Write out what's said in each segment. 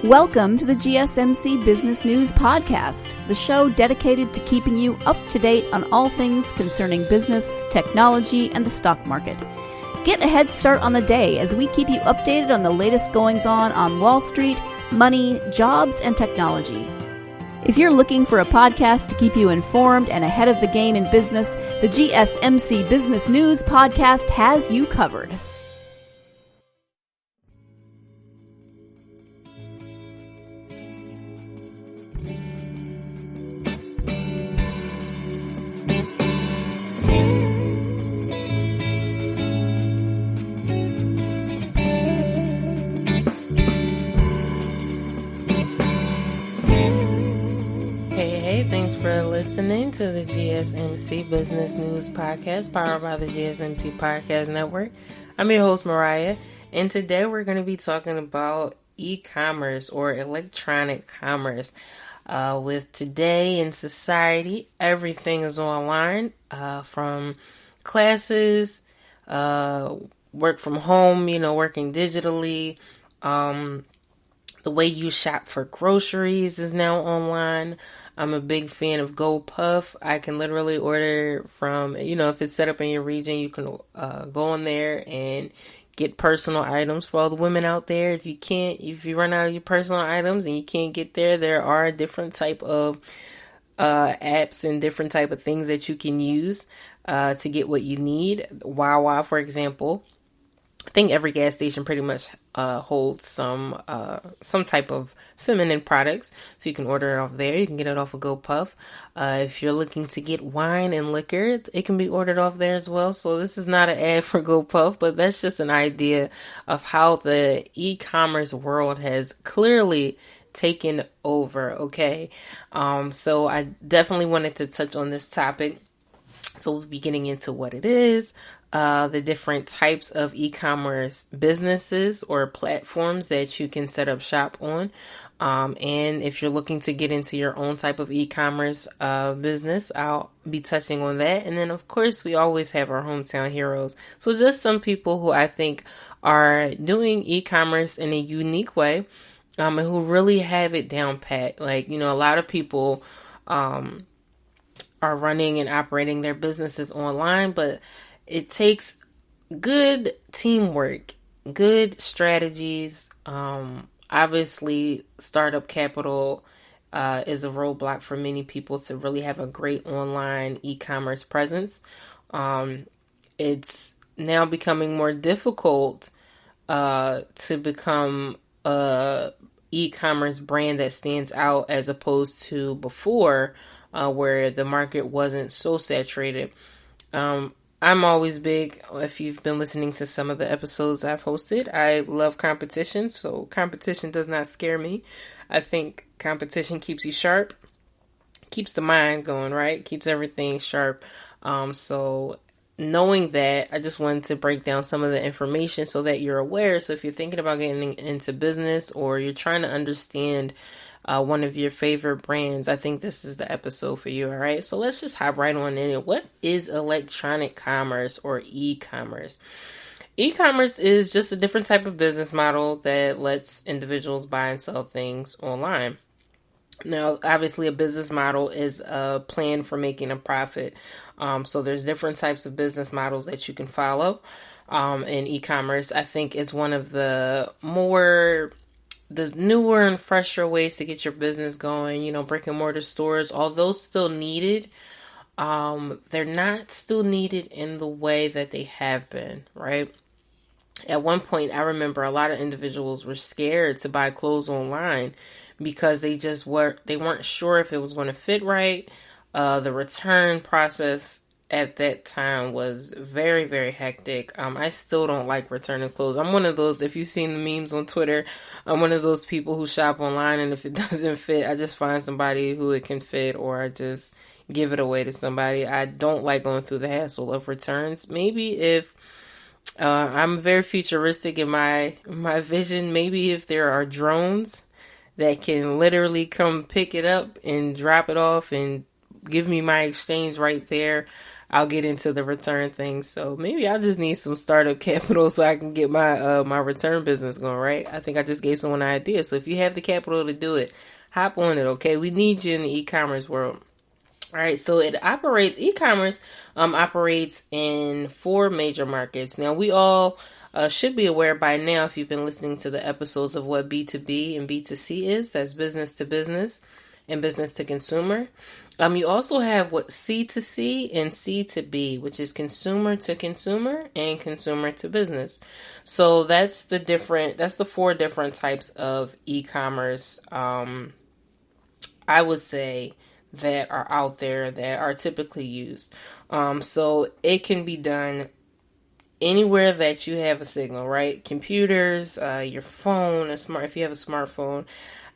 Welcome to the GSMC Business News Podcast, the show dedicated to keeping you up to date on all things concerning business, technology, and the stock market. Get a head start on the day as we keep you updated on the latest goings-on Wall Street, money, jobs, and technology. If you're looking for a podcast to keep you informed and ahead of the game in business, the GSMC Business News Podcast has you covered. Thanks for listening to the GSMC Business News Podcast, powered by the GSMC Podcast Network. I'm your host, Moriah, and today we're going to be talking about e-commerce or electronic commerce. With today in society, everything is online, from classes, work from home, working digitally. The way you shop for groceries is now online. I'm a big fan of GoPuff. I can literally order from, if it's set up in your region, you can go on there and get personal items for all the women out there. If you run out of your personal items and you can't get there are different type of apps and different type of things that you can use to get what you need. Wawa, for example. I think every gas station pretty much holds some type of feminine products, so you can order it off there. You can get it off of GoPuff. If you're looking to get wine and liquor, it can be ordered off there as well. So this is not an ad for GoPuff, but that's just an idea of how the e-commerce world has clearly taken over. Okay, so I definitely wanted to touch on this topic. So we'll be getting into what it is, the different types of e-commerce businesses or platforms that you can set up shop on. And if you're looking to get into your own type of e-commerce business, I'll be touching on that. And then, of course, we always have our hometown heroes. So just some people who I think are doing e-commerce in a unique way, and who really have it down pat. Like, a lot of people are running and operating their businesses online, but it takes good teamwork, good strategies. Obviously, startup capital is a roadblock for many people to really have a great online e-commerce presence. It's now becoming more difficult to become a e-commerce brand that stands out as opposed to before, where the market wasn't so saturated. I'm always big, if you've been listening to some of the episodes I've hosted, I love competition, so competition does not scare me. I think competition keeps you sharp, keeps the mind going, right? Keeps everything sharp. So knowing that, I just wanted to break down some of the information so that you're aware. So if you're thinking about getting into business or you're trying to understand one of your favorite brands, I think this is the episode for you. All right. So let's just hop right on in. What is electronic commerce or e-commerce? E-commerce is just a different type of business model that lets individuals buy and sell things online. Now, obviously, a business model is a plan for making a profit. So there's different types of business models that you can follow in e-commerce. I think it's one of the newer and fresher ways to get your business going. Brick and mortar stores, although still needed, they're not still needed in the way that they have been, right? At one point, I remember a lot of individuals were scared to buy clothes online because they weren't sure if it was going to fit right. The return process at that time was very, very hectic. I still don't like returning clothes. I'm one of those, if you've seen the memes on Twitter, I'm one of those people who shop online, and if it doesn't fit, I just find somebody who it can fit, or I just give it away to somebody. I don't like going through the hassle of returns. Maybe if I'm very futuristic in my vision, maybe if there are drones that can literally come pick it up and drop it off and give me my exchange right there, I'll get into the return thing. So maybe I just need some startup capital so I can get my my return business going, right? I think I just gave someone an idea. So if you have the capital to do it, hop on it, okay? We need you in the e-commerce world. All right, so e-commerce operates in 4 major markets. Now, we all should be aware by now, if you've been listening to the episodes, of what B2B and B2C is. That's business to business and business to consumer. You also have what C2C and C2B, which is consumer to consumer and consumer to business. So that's the 4 different types of e-commerce, I would say, that are out there that are typically used. So it can be done anywhere that you have a signal, right? Computers, your phone, if you have a smartphone.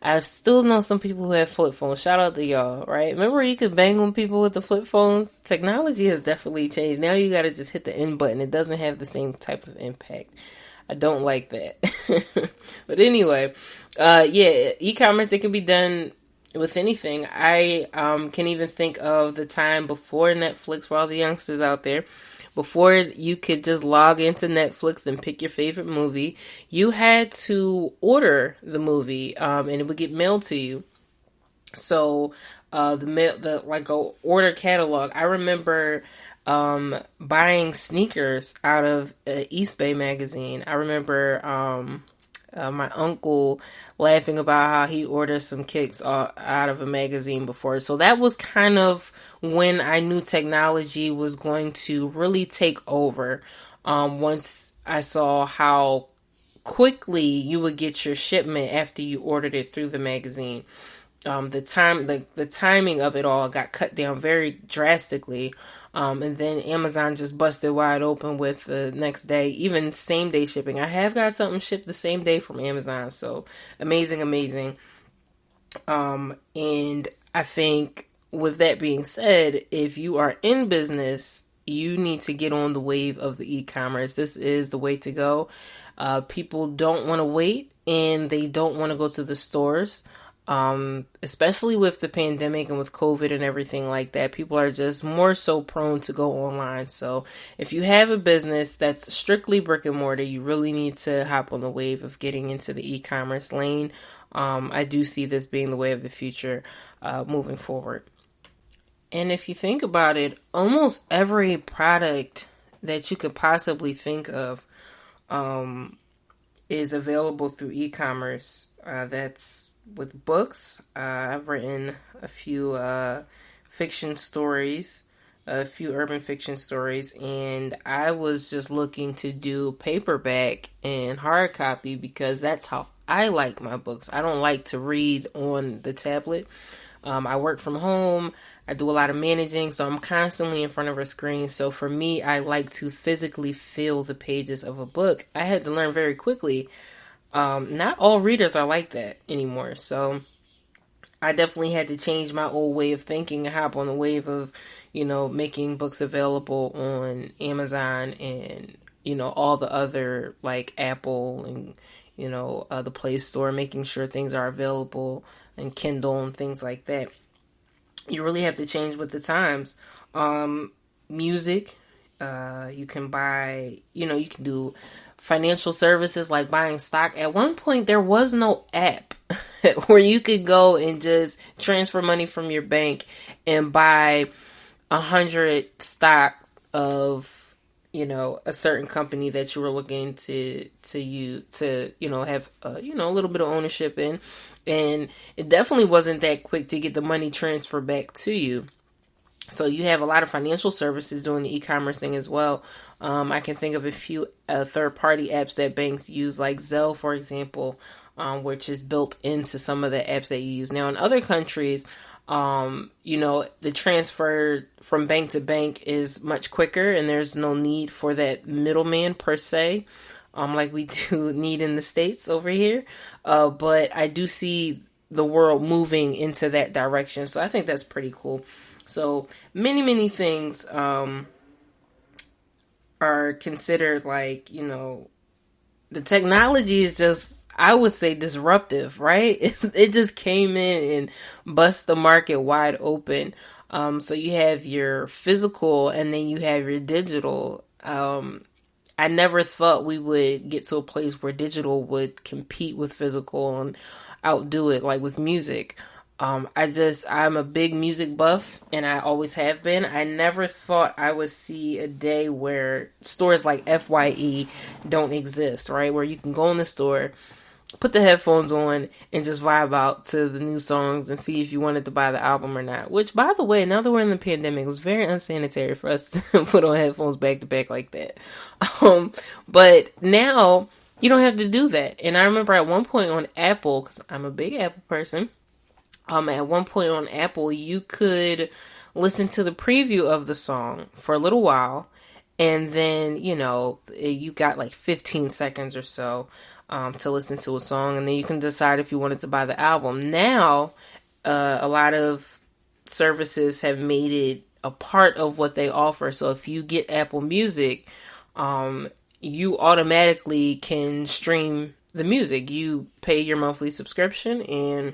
I still know some people who have flip phones. Shout out to y'all, right? Remember you could bang on people with the flip phones? Technology has definitely changed. Now you got to just hit the end button. It doesn't have the same type of impact. I don't like that. But anyway, e-commerce, it can be done with anything. I can even think of the time before Netflix, for all the youngsters out there. Before you could just log into Netflix and pick your favorite movie, you had to order the movie, and it would get mailed to you. So the order catalog. I remember buying sneakers out of East Bay magazine. I remember my uncle laughing about how he ordered some kicks out of a magazine before. So that was kind of when I knew technology was going to really take over. Once I saw how quickly you would get your shipment after you ordered it through the magazine. The timing of it all got cut down very drastically. And then Amazon just busted wide open with the next day, even same day shipping. I have got something shipped the same day from Amazon. So amazing. And I think with that being said, if you are in business, you need to get on the wave of the e-commerce. This is the way to go. People don't want to wait, and they don't want to go to the stores. Especially with the pandemic and with COVID and everything like that, people are just more so prone to go online. So if you have a business that's strictly brick and mortar, you really need to hop on the wave of getting into the e-commerce lane. I do see this being the way of the future, moving forward. And if you think about it, almost every product that you could possibly think of, is available through e-commerce. That's with books. I've written a few fiction stories, a few urban fiction stories, and I was just looking to do paperback and hard copy because that's how I like my books. I don't like to read on the tablet. I work from home. I do a lot of managing, so I'm constantly in front of a screen. So for me, I like to physically feel the pages of a book. I had to learn very quickly. Not all readers are like that anymore. So I definitely had to change my old way of thinking and hop on the wave of, making books available on Amazon and, all the other like Apple and, the Play Store, making sure things are available, and Kindle and things like that. You really have to change with the times. Music, you can buy, you can do financial services like buying stock. At one point, there was no app where you could go and just transfer money from your bank and buy 100 stock of, a certain company that you were looking to have, a little bit of ownership in. And it definitely wasn't that quick to get the money transferred back to you. So you have a lot of financial services doing the e-commerce thing as well. I can think of a few third-party apps that banks use, like Zelle, for example, which is built into some of the apps that you use. Now, in other countries, the transfer from bank to bank is much quicker, and there's no need for that middleman per se, like we do need in the States over here. But I do see the world moving into that direction. So I think that's pretty cool. So many things are considered like, the technology is just, I would say, disruptive, right? It just came in and bust the market wide open. So you have your physical and then you have your digital. I never thought we would get to a place where digital would compete with physical and outdo it, like with music. I'm a big music buff and I always have been. I never thought I would see a day where stores like FYE don't exist, right? Where you can go in the store, put the headphones on, and just vibe out to the new songs and see if you wanted to buy the album or not. Which, by the way, now that we're in the pandemic, it was very unsanitary for us to put on headphones back to back like that. But now you don't have to do that. And I remember at one point on Apple, because I'm a big Apple person, at one point on Apple, you could listen to the preview of the song for a little while, and then, you got like 15 seconds or so to listen to a song, and then you can decide if you wanted to buy the album. Now, a lot of services have made it a part of what they offer. So if you get Apple Music, you automatically can stream the music. You pay your monthly subscription and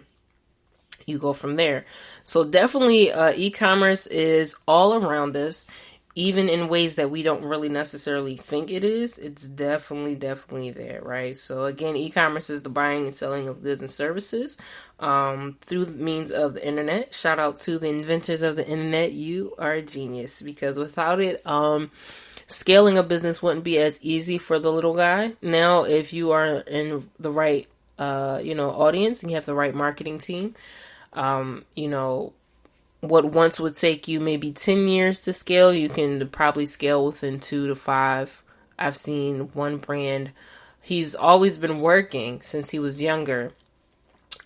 you go from there. So definitely e-commerce is all around us, even in ways that we don't really necessarily think it is. It's definitely there, right? So again, e-commerce is the buying and selling of goods and services through means of the internet. Shout out to the inventors of the internet. You are a genius, because without it, scaling a business wouldn't be as easy for the little guy. Now, if you are in the right audience and you have the right marketing team, what once would take you maybe 10 years to scale, you can probably scale within 2 to 5. I've seen one brand, he's always been working since he was younger.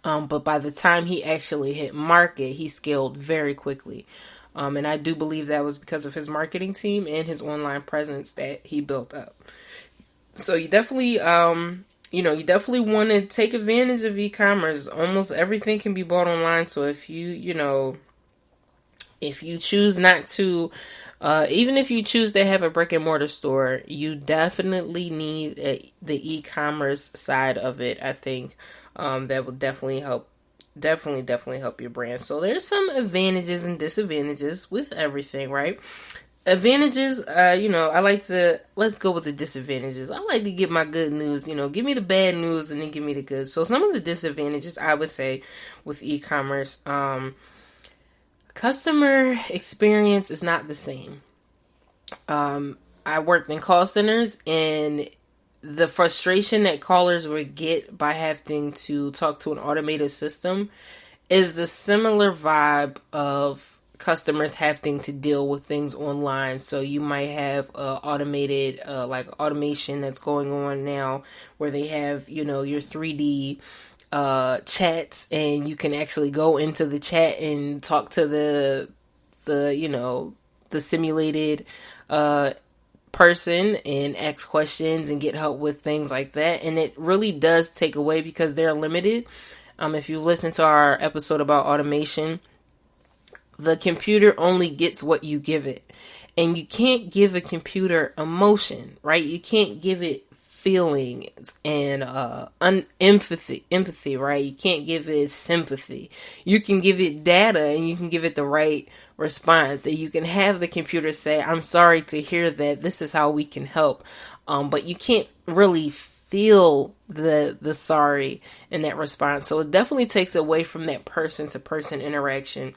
But by the time he actually hit market, he scaled very quickly. And I do believe that was because of his marketing team and his online presence that he built up. So you definitely, you definitely want to take advantage of e-commerce. Almost everything can be bought online. So if if you choose not to, even if you choose to have a brick and mortar store, you definitely need the e-commerce side of it. I think that will definitely help your brand. So there's some advantages and disadvantages with everything, right? Advantages, let's go with the disadvantages. I like to get my good news, give me the bad news and then give me the good. So some of the disadvantages I would say with e-commerce, customer experience is not the same. I worked in call centers, and the frustration that callers would get by having to talk to an automated system is the similar vibe of customers having to deal with things online. So you might have automated, automation that's going on now where they have, your 3D chats, and you can actually go into the chat and talk to the simulated person and ask questions and get help with things like that. And it really does take away, because they're limited. If you listen to our episode about automation, the computer only gets what you give it. And you can't give a computer emotion, right? You can't give it feelings and empathy, right? You can't give it sympathy. You can give it data, and you can give it the right response. That you can have the computer say, "I'm sorry to hear that. This is how we can help." But you can't really feel the sorry in that response. So it definitely takes away from that person to person interaction.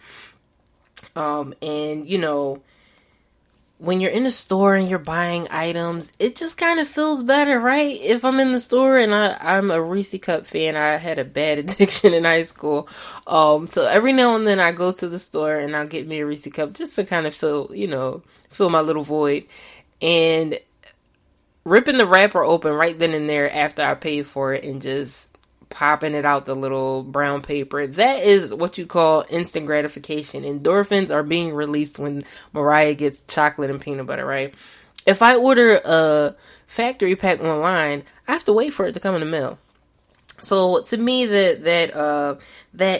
When you're in a store and you're buying items, it just kind of feels better, right? If I'm in the store and I'm a Reese Cup fan, I had a bad addiction in high school. So every now and then I go to the store and I'll get me a Reese Cup just to kind of fill my little void. And ripping the wrapper open right then and there after I paid for it and just popping it out the little brown paper, that is what you call instant gratification. Endorphins are being released when Moriah gets chocolate and peanut butter, right? If I order a factory pack online, I have to wait for it to come in the mail. So to me, that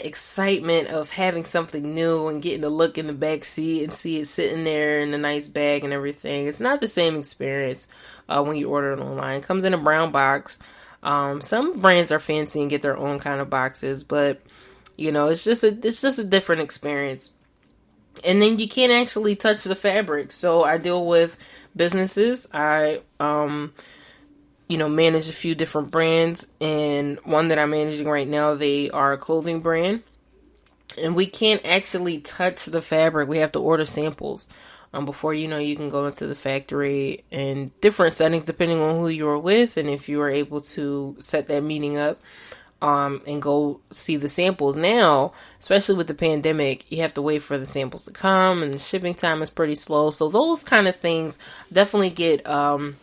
excitement of having something new and getting to look in the back seat and see it sitting there in a nice bag and everything, it's not the same experience when you order it online. It comes in a brown box. Some brands are fancy and get their own kind of boxes, but it's just a different experience. And then you can't actually touch the fabric. So I deal with businesses. I manage a few different brands, and one that I'm managing right now, they are a clothing brand, and we can't actually touch the fabric. We have to order samples before you can go into the factory in different settings depending on who you are with and if you are able to set that meeting up and go see the samples. Now, especially with the pandemic, you have to wait for the samples to come, and the shipping time is pretty slow. So those kind of things definitely get on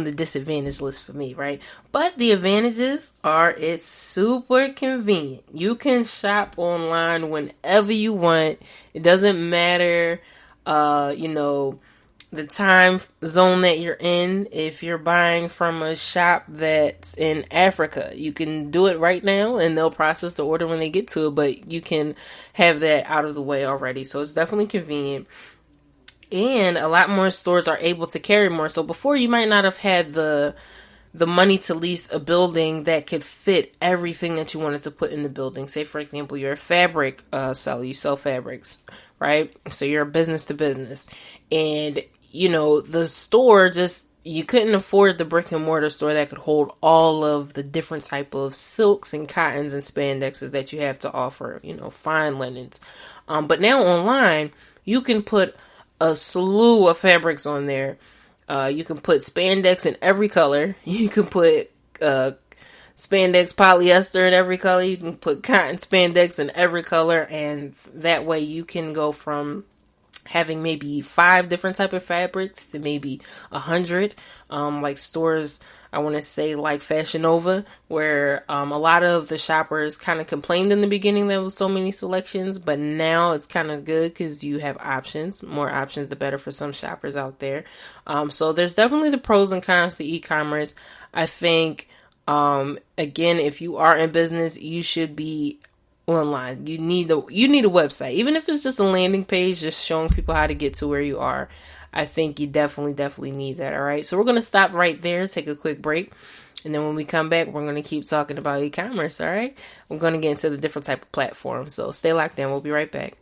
the disadvantage list for me, right? But the advantages are it's super convenient. You can shop online whenever you want. It doesn't matter, the time zone that you're in. If you're buying from a shop that's in Africa, you can do it right now and they'll process the order when they get to it, but you can have that out of the way already. So it's definitely convenient. And a lot more stores are able to carry more. So before, you might not have had the money to lease a building that could fit everything that you wanted to put in the building. Say, for example, you're a fabric seller. You sell fabrics, right? So you're a business to business. And, the store you couldn't afford the brick and mortar store that could hold all of the different type of silks and cottons and spandexes that you have to offer, fine linens. But now online, you can put a slew of fabrics on there. You can put spandex in every color. You can put spandex polyester in every color. You can put cotton spandex in every color. And that way you can go from having maybe 5 different type of fabrics to maybe 100. Like stores, I want to say like Fashion Nova, where a lot of the shoppers kind of complained in the beginning there was so many selections, but now it's kind of good because you have options. More options, the better for some shoppers out there. So there's definitely the pros and cons to e-commerce. I think, again, if you are in business, you should be online. You need a website, even if it's just a landing page, just showing people how to get to where you are. I think you definitely need that. All right. So we're going to stop right there, take a quick break. And then when we come back, we're going to keep talking about e-commerce. All right. We're going to get into the different type of platforms. So stay locked in. We'll be right back.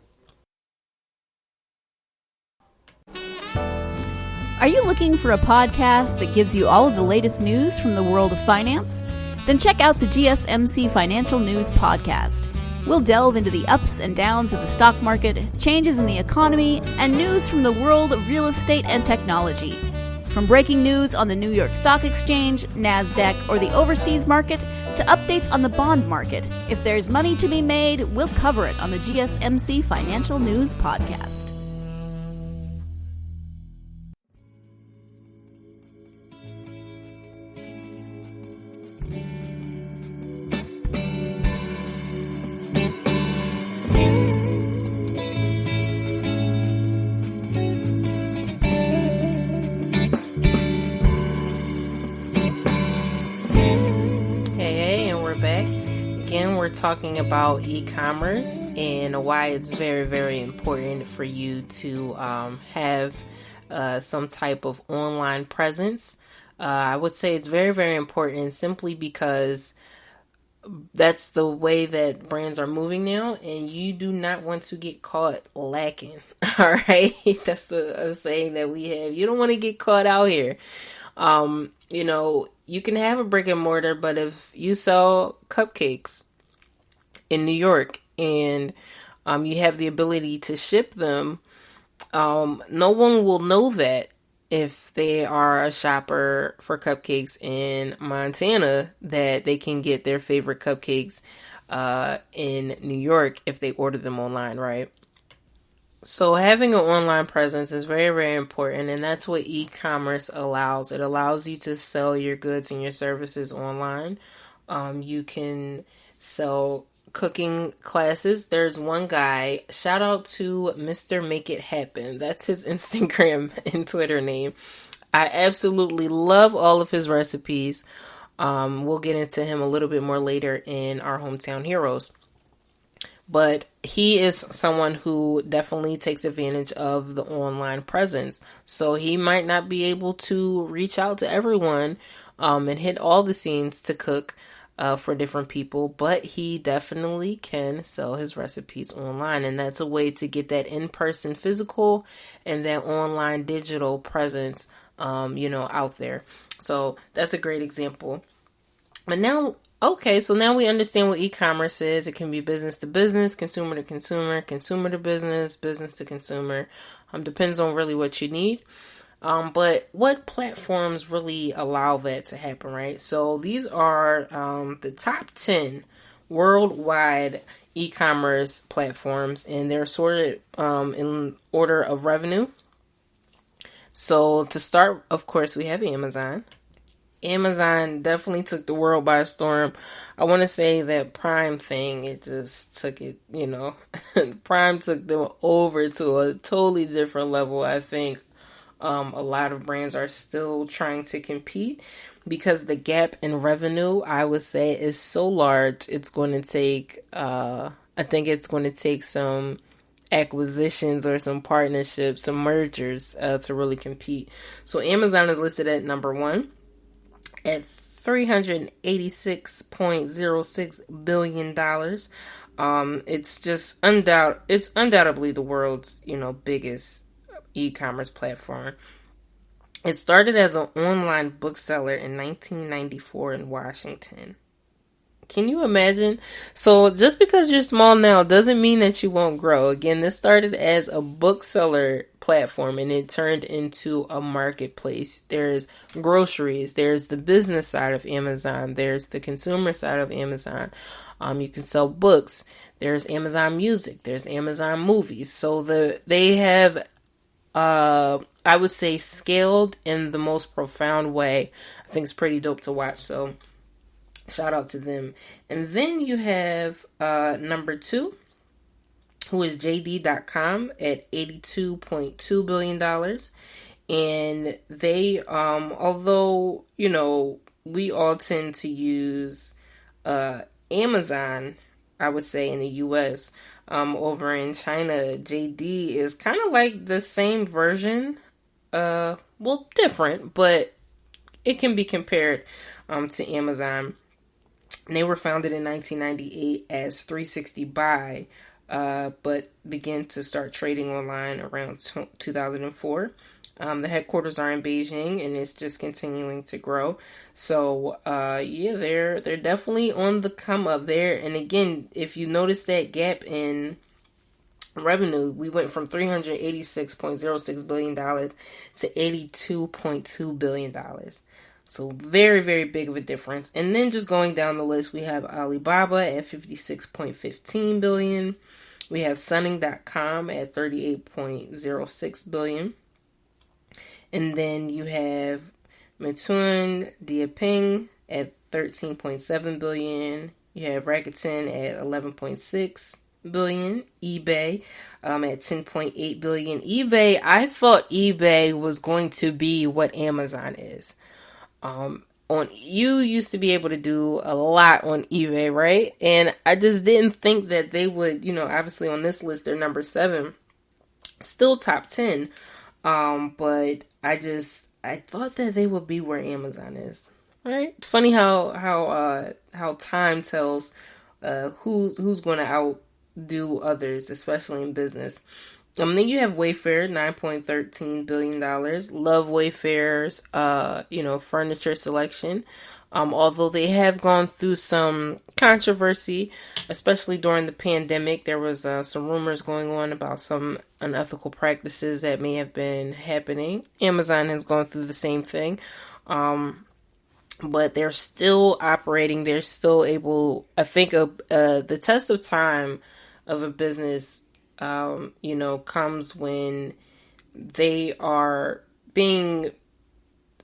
Are you looking for a podcast that gives you all of the latest news from the world of finance? Then check out the GSMC Financial News Podcast. We'll delve into the ups and downs of the stock market, changes in the economy, and news from the world of real estate and technology. From breaking news on the New York Stock Exchange, NASDAQ, or the overseas market, to updates on the bond market, if there's money to be made, we'll cover it on the GSMC Financial News Podcast. Talking about e-commerce and why it's very, very important for you to have some type of online presence. I would say it's very, very important simply because that's the way that brands are moving now, and you do not want to get caught lacking. All right. That's a saying that we have. You don't want to get caught out here. You can have a brick and mortar, but if you sell cupcakes in New York and you have the ability to ship them, no one will know that if they are a shopper for cupcakes in Montana, that they can get their favorite cupcakes in New York if they order them online, right? So having an online presence is very, very important, and that's what e-commerce allows. It allows you to sell your goods and your services online. You can sell cooking classes. There's one guy, shout out to Mr. Make It Happen. That's his Instagram and Twitter name. I absolutely love all of his recipes. We'll get into him a little bit more later in our Hometown Heroes. But he is someone who definitely takes advantage of the online presence. So he might not be able to reach out to everyone and hit all the scenes to cook. for different people, but he definitely can sell his recipes online. And that's a way to get that in-person physical and that online digital presence, out there. So that's a great example. But now, okay, so now we understand what e-commerce is. It can be business to business, consumer to consumer, consumer to business, business to consumer. Depends on really what you need. But what platforms really allow that to happen, right? So these are the top 10 worldwide e-commerce platforms, and they're sorted in order of revenue. So to start, of course, we have Amazon. Amazon definitely took the world by storm. I want to say that Prime thing, it just took it, Prime took them over to a totally different level, I think. A lot of brands are still trying to compete because the gap in revenue, I would say, is so large. It's going to take, I think it's going to take some acquisitions or some partnerships, some mergers to really compete. So Amazon is listed at number 1 at $386.06 billion. It's undoubtedly the world's, biggest e-commerce platform. It started as an online bookseller in 1994 in Washington. Can you imagine? So just because you're small now doesn't mean that you won't grow. Again, this started as a bookseller platform and it turned into a marketplace. There's groceries, there's the business side of Amazon, there's the consumer side of Amazon. You can sell books. There's Amazon Music, there's Amazon Movies. So they have I would say scaled in the most profound way. I think it's pretty dope to watch. So shout out to them. And then you have number 2, who is JD.com at $82.2 billion. And they, although, we all tend to use Amazon, I would say in the US, over in China, JD is kind of like the same version, different, but it can be compared to Amazon. And they were founded in 1998 as 360 Buy, but began to start trading online around 2004. The headquarters are in Beijing, and it's just continuing to grow. So, they're definitely on the come up there. And again, if you notice that gap in revenue, we went from $386.06 billion to $82.2 billion. So very, very big of a difference. And then just going down the list, we have Alibaba at $56.15 billion. We have Sunning.com at $38.06 billion. And then you have Meituan Dianping at $13.7 billion. You have Rakuten at $11.6 billion. eBay at $10.8 billion. eBay, I thought eBay was going to be what Amazon is. You used to be able to do a lot on eBay, right? And I just didn't think that they would, obviously on this list, they're number 7, still top 10. But I thought that they would be where Amazon is, right? It's funny how time tells, who's going to outdo others, especially in business. Then you have Wayfair, $9.13 billion. Love Wayfair's, furniture selection. Although they have gone through some controversy, especially during the pandemic, there was some rumors going on about some unethical practices that may have been happening. Amazon has gone through the same thing. But they're still operating. They're still able, I think, the test of time of a business comes when they are being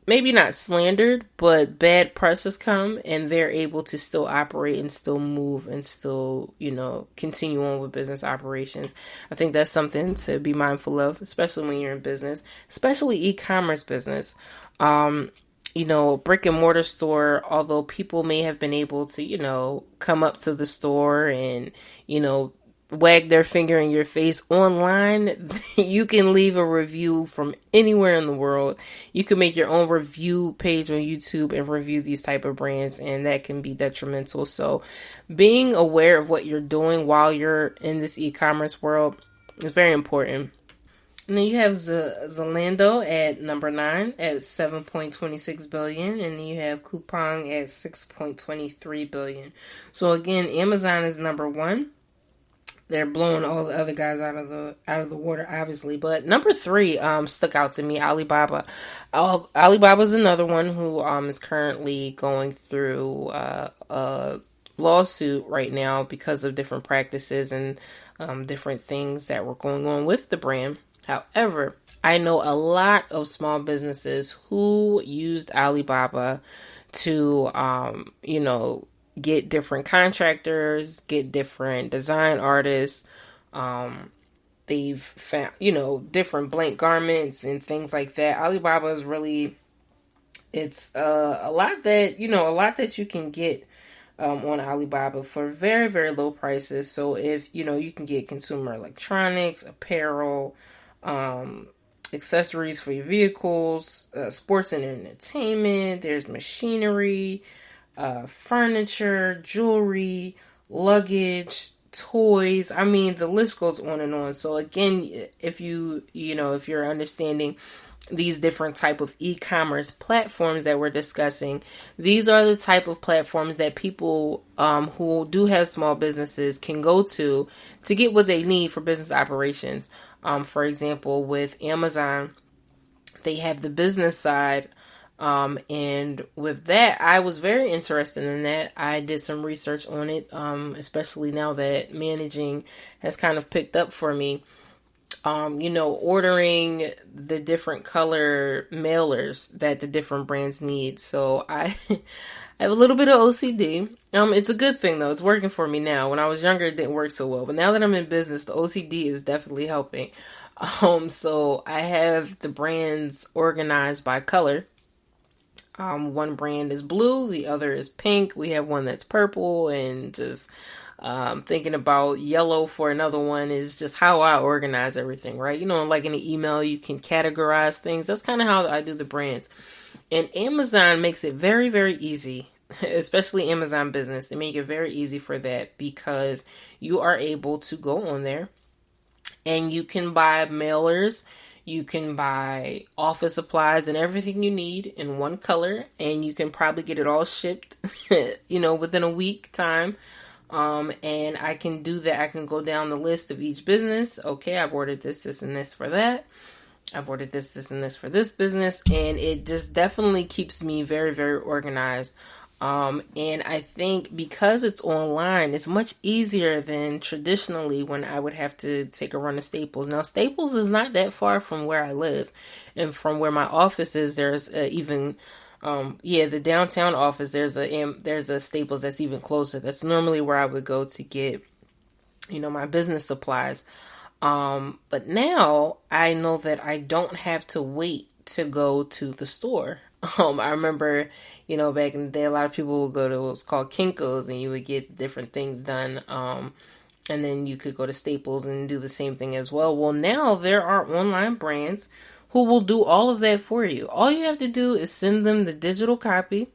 maybe not slandered, but bad press has come and they're able to still operate and still move and still, continue on with business operations. I think that's something to be mindful of, especially when you're in business, especially e-commerce business. Brick and mortar store, although people may have been able to, come up to the store and, wag their finger in your face online, you can leave a review from anywhere in the world. You can make your own review page on YouTube and review these type of brands, and that can be detrimental. So being aware of what you're doing while you're in this e-commerce world is very important. And then you have Zalando at number 9 at 7.26 billion, and then you have Coupang at 6.23 billion. So again, Amazon is number 1. They're blowing all the other guys out of the water, obviously. But number 3 stuck out to me, Alibaba. Alibaba's another one who is currently going through a lawsuit right now because of different practices and different things that were going on with the brand. However, I know a lot of small businesses who used Alibaba to, get different contractors, get different design artists. They've found, different blank garments and things like that. Alibaba is really, it's a lot that you can get on Alibaba for very, very low prices. So if, you can get consumer electronics, apparel, accessories for your vehicles, sports and entertainment, there's machinery, furniture, jewelry, luggage, toys. I mean, the list goes on and on. So again, if if you're understanding these different type of e-commerce platforms that we're discussing, these are the type of platforms that people who do have small businesses can go to get what they need for business operations. For example, with Amazon, they have the business side. And with that, I was very interested in that. I did some research on it, especially now that managing has kind of picked up for me. Ordering the different color mailers that the different brands need. So I have a little bit of OCD. It's a good thing though. It's working for me now. When I was younger, it didn't work so well. But now that I'm in business, the OCD is definitely helping. So I have the brands organized by color. One brand is blue, the other is pink. We have one that's purple, and just thinking about yellow for another one is just how I organize everything, right? Like in an email, you can categorize things. That's kind of how I do the brands. And Amazon makes it very, very easy, especially Amazon Business. They make it very easy for that because you are able to go on there and you can buy mailers. You can buy office supplies and everything you need in one color, and you can probably get it all shipped, within a week time. And I can do that. I can go down the list of each business. Okay, I've ordered this, this, and this for that. I've ordered this, this, and this for this business. And it just definitely keeps me very, very organized. And I think because it's online, it's much easier than traditionally when I would have to take a run to Staples. Now, Staples is not that far from where I live, and from where my office is. There's the downtown office. There's a Staples that's even closer. That's normally where I would go to get, my business supplies. But now I know that I don't have to wait to go to the store. I remember, back in the day, a lot of people would go to what's called Kinko's, and you would get different things done. And then you could go to Staples and do the same thing as well. Well, now there are online brands who will do all of that for you. All you have to do is send them the digital copy.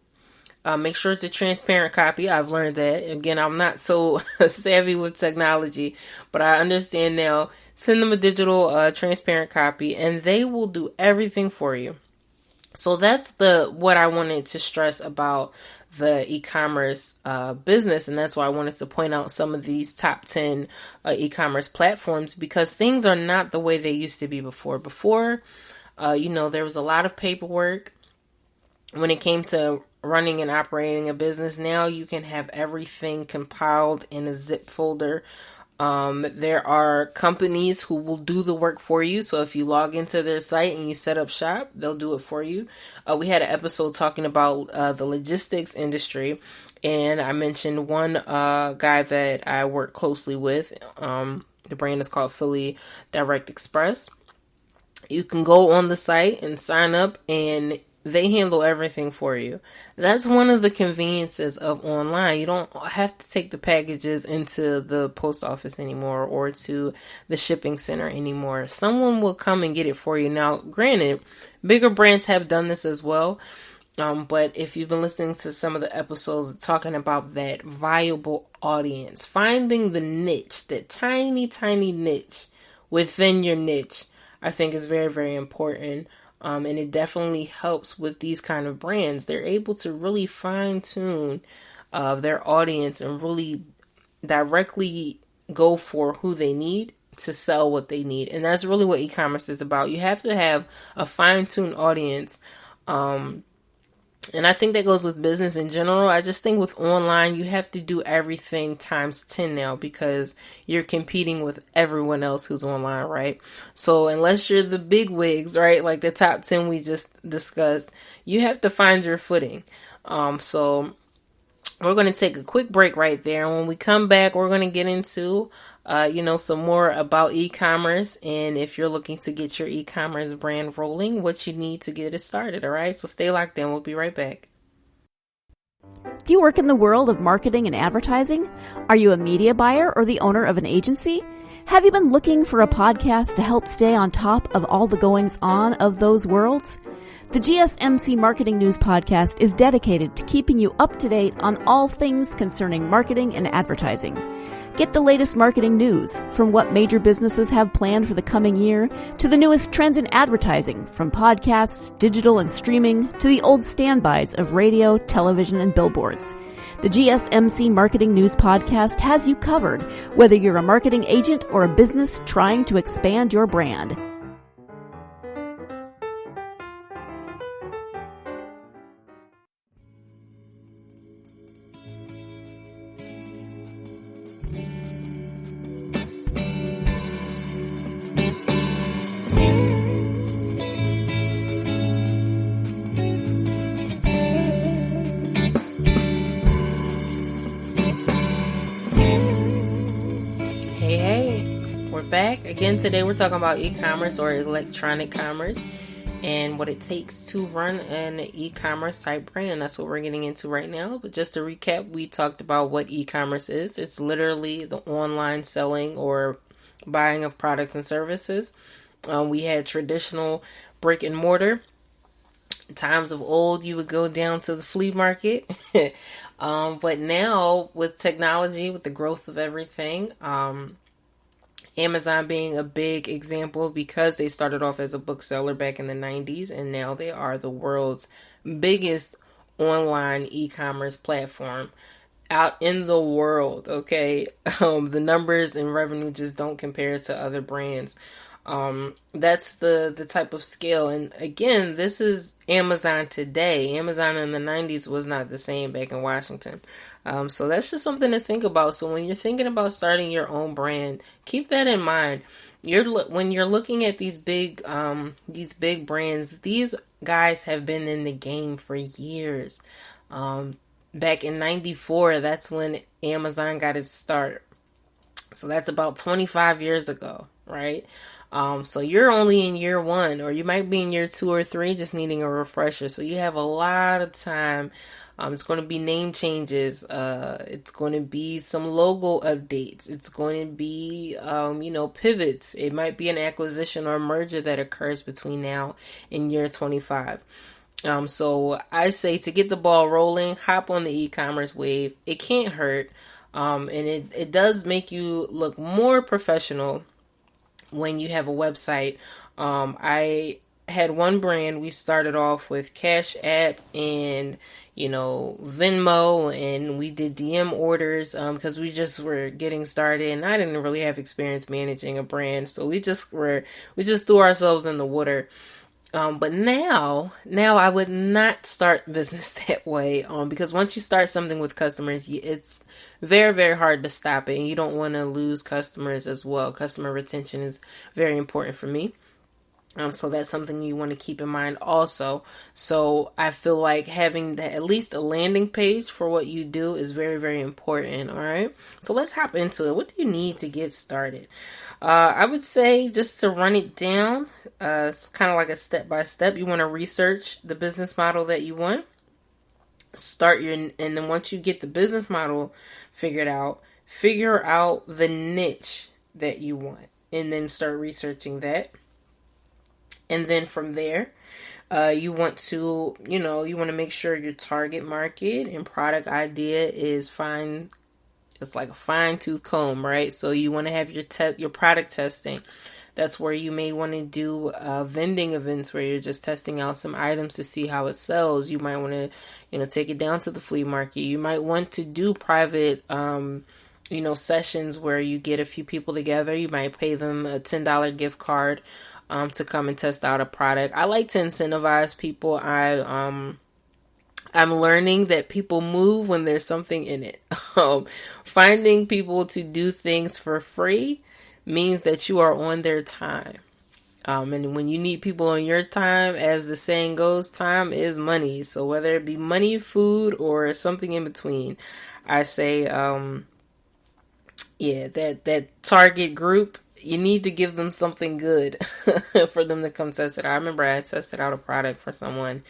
Make sure it's a transparent copy. I've learned that. Again, I'm not so savvy with technology, but I understand now. Send them a digital transparent copy, and they will do everything for you. So that's what I wanted to stress about the e-commerce business, and that's why I wanted to point out some of these top 10 e-commerce platforms, because things are not the way they used to be before. Before, there was a lot of paperwork when it came to running and operating a business. Now you can have everything compiled in a zip folder. There are companies who will do the work for you. So if you log into their site and you set up shop, they'll do it for you. We had an episode talking about the logistics industry, and I mentioned one guy that I work closely with. The brand is called Philly Direct Express. You can go on the site and sign up, and They handle everything for you. That's one of the conveniences of online. You don't have to take the packages into the post office anymore or to the shipping center anymore. Someone will come and get it for you. Now, granted, bigger brands have done this as well. But if you've been listening to some of the episodes talking about that viable audience, finding the niche, that tiny, tiny niche within your niche, I think is very, very important. And it definitely helps with these kind of brands. They're able to really fine tune their audience and really directly go for who they need to sell what they need. And that's really what e-commerce is about. You have to have a fine-tuned audience. And I think that goes with business in general. I just think with online, you have to do everything times 10 now because you're competing with everyone else who's online, right? So unless you're the big wigs, right, like the top 10 we just discussed, you have to find your footing. So we're going to take a quick break right there. And when we come back, we're going to get into some more about e-commerce, and if you're looking to get your e-commerce brand rolling, what you need to get it started. All right, so stay locked in. We'll be right back. Do you work in the world of marketing and advertising? Are you a media buyer or the owner of an agency? Have you been looking for a podcast to help stay on top of all the goings on of those worlds? The GSMC Marketing News Podcast is dedicated to keeping you up to date on all things concerning marketing and advertising. Get the latest marketing news, from what major businesses have planned for the coming year, to the newest trends in advertising, from podcasts, digital and streaming, to the old standbys of radio, television, and billboards. The GSMC Marketing News Podcast has you covered, whether you're a marketing agent or a business trying to expand your brand. Back again. Today we're talking about e-commerce or electronic commerce and what it takes to run an e-commerce type brand. That's what we're getting into right now. But just to recap, we talked about what e-commerce is. It's literally the online selling or buying of products and services. We had traditional brick and mortar. Times of old, you would go down to the flea market. But now with technology, with the growth of everything, Amazon being a big example because they started off as a bookseller back in the 90s and now they are the world's biggest online e-commerce platform out in the world. Okay. The numbers and revenue just don't compare to other brands. That's the type of scale. And again, this is Amazon today. Amazon in the 90s was not the same back in Washington. So that's just something to think about. So when you're thinking about starting your own brand, keep that in mind. When you're looking at these big brands, these guys have been in the game for years. Back in 94, that's when Amazon got its start. So that's about 25 years ago, right? So you're only in year 1, or you might be in year 2 or 3, just needing a refresher. So you have a lot of time. It's going to be name changes. It's going to be some logo updates. It's going to be, pivots. It might be an acquisition or a merger that occurs between now and year 25. So I say to get the ball rolling, hop on the e-commerce wave. It can't hurt. And it does make you look more professional when you have a website. I had one brand. We started off with Cash App and Venmo, and we did DM orders because we just were getting started, and I didn't really have experience managing a brand, so we just threw ourselves in the water. But now I would not start business that way, because once you start something with customers, it's very, very hard to stop it, and you don't want to lose customers as well. Customer retention is very important for me. So that's something you want to keep in mind also. So I feel like having at least a landing page for what you do is very, very important. All right. So let's hop into it. What do you need to get started? I would say, just to run it down, it's kind of like a step by step. You want to research the business model that you want. And then once you get the business model figured out, figure out the niche that you want, and then start researching that. And then from there, you want to make sure your target market and product idea is fine. It's like a fine tooth comb, right? So you want to have your product testing. That's where you may want to do vending events where you're just testing out some items to see how it sells. You might want to, take it down to the flea market. You might want to do private, sessions where you get a few people together. You might pay them a $10 gift card to come and test out a product. I like to incentivize people. I'm learning that people move when there's something in it. Finding people to do things for free means that you are on their time. And when you need people on your time, as the saying goes, time is money. So whether it be money, food, or something in between, I say, that target group, you need to give them something good for them to come test it out. I remember I tested out a product for someone,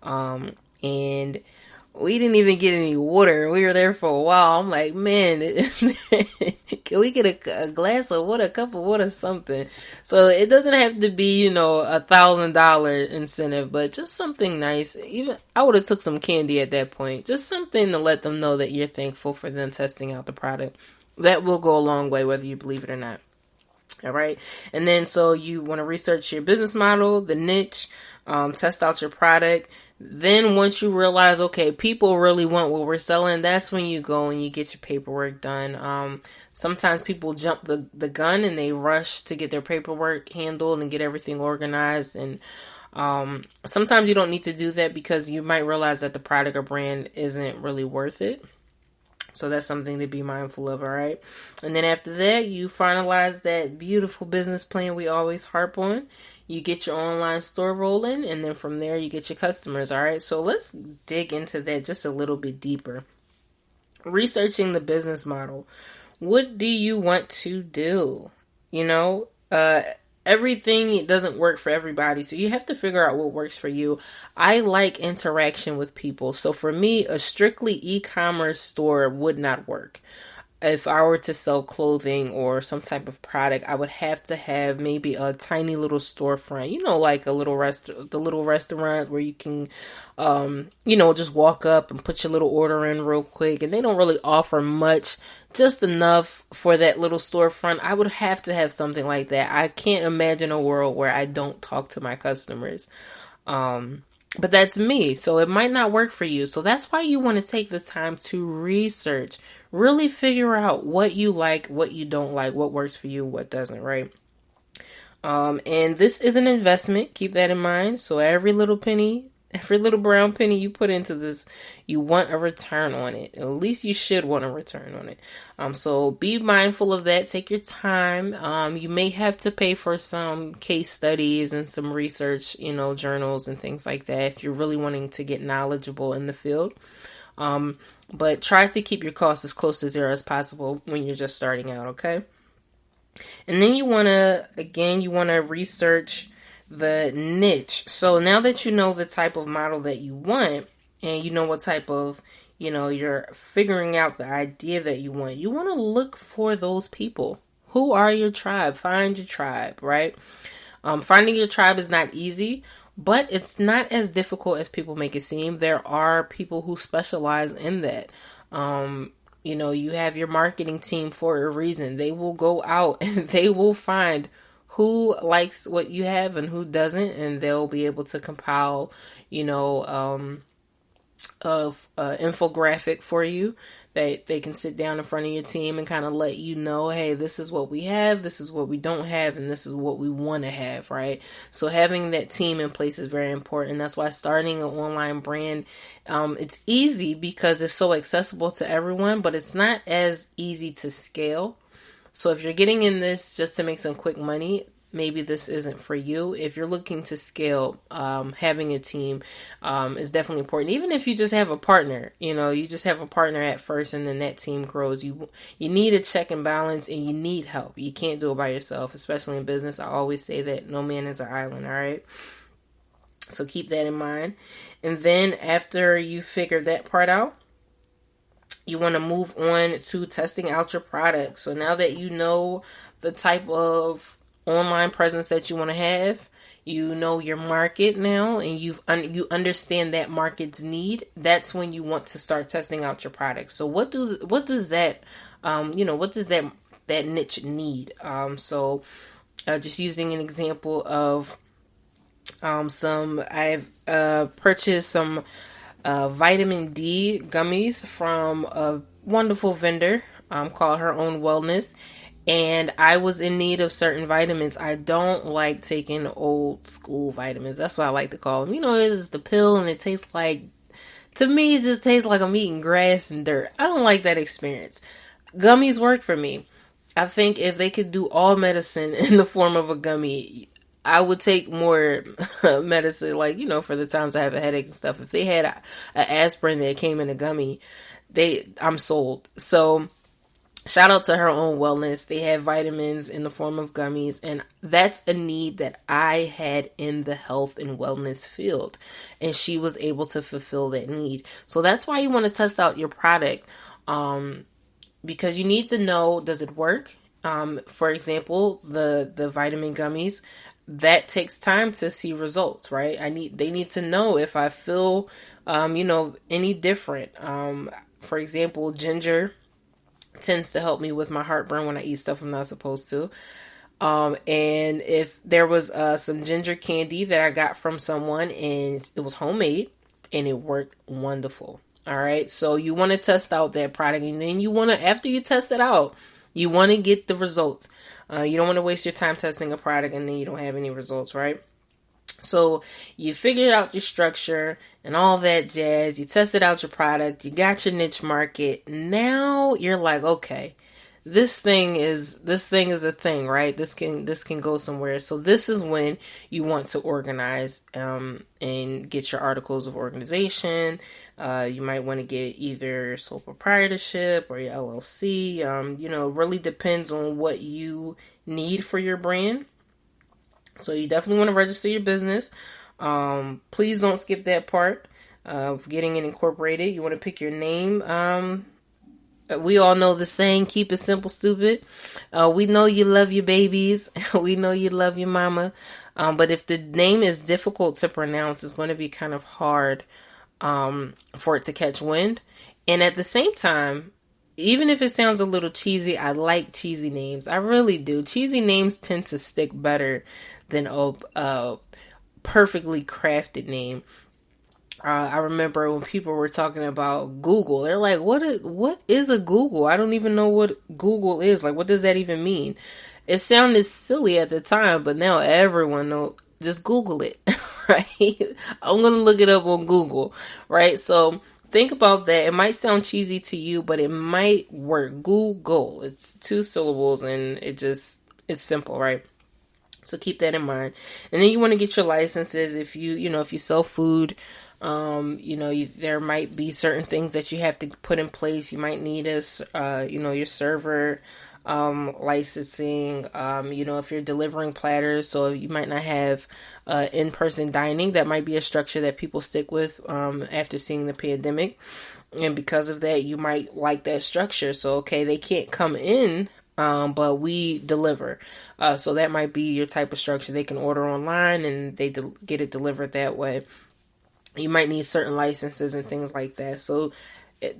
and we didn't even get any water. We were there for a while. I'm like, man, can we get a glass of water, a cup of water, something? So it doesn't have to be, $1,000 incentive, but just something nice. Even I would have took some candy at that point. Just something to let them know that you're thankful for them testing out the product. That will go a long way, whether you believe it or not. All right. And then so you want to research your business model, the niche, test out your product. Then once you realize, okay, people really want what we're selling, that's when you go and you get your paperwork done. Sometimes people jump the gun and they rush to get their paperwork handled and get everything organized. And sometimes you don't need to do that because you might realize that the product or brand isn't really worth it. So that's something to be mindful of, all right? And then after that, you finalize that beautiful business plan we always harp on. You get your online store rolling, and then from there, you get your customers, all right? So let's dig into that just a little bit deeper. Researching the business model. What do you want to do? Everything doesn't work for everybody, so you have to figure out what works for you. I like interaction with people, so for me, a strictly e-commerce store would not work. If I were to sell clothing or some type of product, I would have to have maybe a tiny little storefront, like the little restaurant where you can, just walk up and put your little order in real quick. And they don't really offer much, just enough for that little storefront. I would have to have something like that. I can't imagine a world where I don't talk to my customers. But that's me, so it might not work for you. So that's why you want to take the time to research. Really figure out what you like, what you don't like, what works for you, what doesn't, right? And this is an investment. Keep that in mind. So every little brown penny you put into this, you want a return on it. At least you should want a return on it. So be mindful of that. Take your time. You may have to pay for some case studies and some research, journals and things like that if you're really wanting to get knowledgeable in the field. But try to keep your costs as close to zero as possible when you're just starting out, okay? And then you want to research the niche. So now that you know the type of model that you want, and you know what type of, you're figuring out the idea that you want to look for those people. Who are your tribe? Find your tribe, right? Finding your tribe is not easy, but it's not as difficult as people make it seem. There are people who specialize in that. You have your marketing team for a reason. They will go out and they will find who likes what you have and who doesn't, and they'll be able to compile, infographic for you. They can sit down in front of your team and kind of let you know, hey, this is what we have, this is what we don't have, and this is what we want to have, right? So having that team in place is very important. That's why starting an online brand, it's easy because it's so accessible to everyone, but it's not as easy to scale. So if you're getting in this just to make some quick money, maybe this isn't for you. If you're looking to scale, having a team is definitely important. Even if you just have a partner, you just have a partner at first and then that team grows. You need a check and balance, and you need help. You can't do it by yourself, especially in business. I always say that no man is an island, all right? So keep that in mind. And then after you figure that part out, you want to move on to testing out your product. So now that you know the type of online presence that you want to have, you know your market now, and you understand that market's need. That's when you want to start testing out your product. So what does that niche need? So just using an example of I've purchased some vitamin D gummies from a wonderful vendor called Her Own Wellness. And I was in need of certain vitamins. I don't like taking old school vitamins. That's what I like to call them. It's the pill, and it tastes like, to me, it just tastes like I'm eating grass and dirt. I don't like that experience. Gummies work for me. I think if they could do all medicine in the form of a gummy, I would take more medicine, for the times I have a headache and stuff. If they had an aspirin that came in a gummy, I'm sold. So shout out to Her Own Wellness. They have vitamins in the form of gummies, and that's a need that I had in the health and wellness field, and she was able to fulfill that need. So that's why you want to test out your product, because you need to know, does it work? For example, the vitamin gummies, that takes time to see results, right? They need to know if I feel, any different. For example, ginger tends to help me with my heartburn when I eat stuff I'm not supposed to. And if there was some ginger candy that I got from someone, and it was homemade, and it worked wonderful. All right. So you want to test out that product, and then you want to, after you test it out, you want to get the results. You don't want to waste your time testing a product and then you don't have any results, right? So you figured out your structure and all that jazz. You tested out your product. You got your niche market. Now you're like, okay, this thing is a thing, right? This can go somewhere. So this is when you want to organize and get your articles of organization. You might want to get either sole proprietorship or your LLC. Really depends on what you need for your brand. So you definitely want to register your business. Please don't skip that part of getting it incorporated. You want to pick your name. We all know the saying, keep it simple, stupid. We know you love your babies. We know you love your mama. But if the name is difficult to pronounce, it's going to be kind of hard for it to catch wind. And at the same time, even if it sounds a little cheesy, I like cheesy names. I really do. Cheesy names tend to stick better than a perfectly crafted name. I remember when people were talking about Google, they're like, what is a Google? I don't even know what Google is. Like, what does that even mean? It sounded silly at the time, but now everyone knows. Just Google it, right? I'm going to look it up on Google, right? So think about that. It might sound cheesy to you, but it might work. Google. It's 2 syllables and it's simple, right? So keep that in mind. And then you want to get your licenses. If you sell food, there might be certain things that you have to put in place. You might need your server licensing, if you're delivering platters. So you might not have in-person dining. That might be a structure that people stick with after seeing the pandemic. And because of that, you might like that structure. So, okay, they can't come in, but we deliver. So that might be your type of structure. They can order online and they get it delivered that way. You might need certain licenses and things like that. So